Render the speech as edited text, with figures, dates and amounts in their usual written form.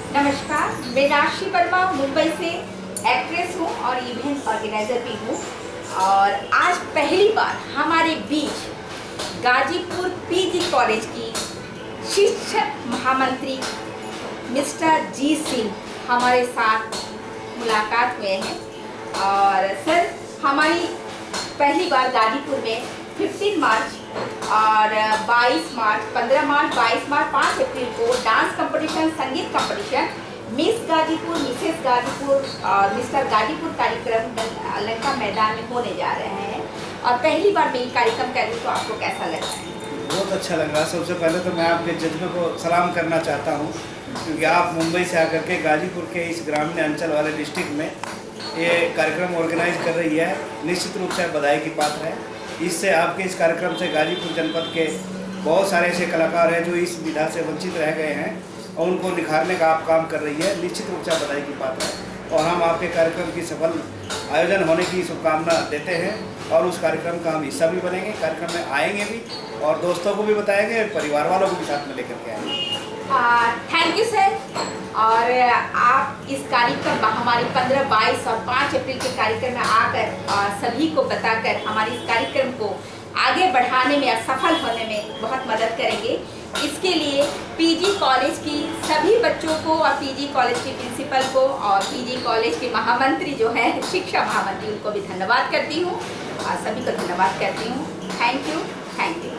नमस्कार, मैं राशि वर्मा मुंबई से एक्ट्रेस हूँ और इवेंट ऑर्गेनाइजर भी हूँ। और आज पहली बार हमारे बीच गाजीपुर पीजी कॉलेज की शिक्षक महामंत्री मिस्टर जी सिंह हमारे साथ मुलाकात हुए हैं। और सर, हमारी पहली बार गाजीपुर में 15 मार्च और 22 मार्च, 15 मार्च, 22 मार्च, 5 अप्रैल को डांस कंपटीशन, संगीत competition, miss Ghazipur, Mrs Ghazipur और मिस्टर गाजीपुर कार्यक्रम लंका मैदान में होने जा रहे हैं। और पहली बार मैं ये कार्यक्रम कर रही हूँ, तो आपको कैसा लग रहा है? बहुत अच्छा लग रहा है। सबसे पहले तो मैं आपके जज्बे को सलाम करना चाहता हूँ, क्योंकि आप मुंबई से आकर के गाजीपुर के इस ग्रामीण अंचल वाले डिस्ट्रिक्ट में ये कार्यक्रम ऑर्गेनाइज कर रही है। निश्चित रूप से बधाई की पात्र है। इससे आपके इस कार्यक्रम से गाजीपुर जनपद के बहुत सारे ऐसे कलाकार हैं जो इस विधा से वंचित रह गए हैं और उनको निखारने का आप काम कर रही है। निश्चित रूप से बधाई की पात्र है और हम आपके कार्यक्रम की सफल आयोजन होने की शुभकामना देते हैं और उस कार्यक्रम का हम हिस्सा भी बनेंगे, कार्यक्रम में आएंगे भी और दोस्तों को भी बताएंगे, परिवार वालों को भी साथ में लेकर के आएंगे। Thank you sir. और आप इस कार्यक्रम हमारे 15, 22 और 5 अप्रैल के कार्यक्रम में आकर सभी को बताकर हमारे इस कार्यक्रम को आगे बढ़ाने में और सफल होने में बहुत मदद करेंगे। इसके लिए पीजी कॉलेज की सभी बच्चों को और पीजी कॉलेज की प्रिंसिपल को और पीजी कॉलेज के महामंत्री जो है, शिक्षा महामंत्री, उनको भी धन्यवाद करती हूँ और सभी को धन्यवाद करती हूँ। Thank you.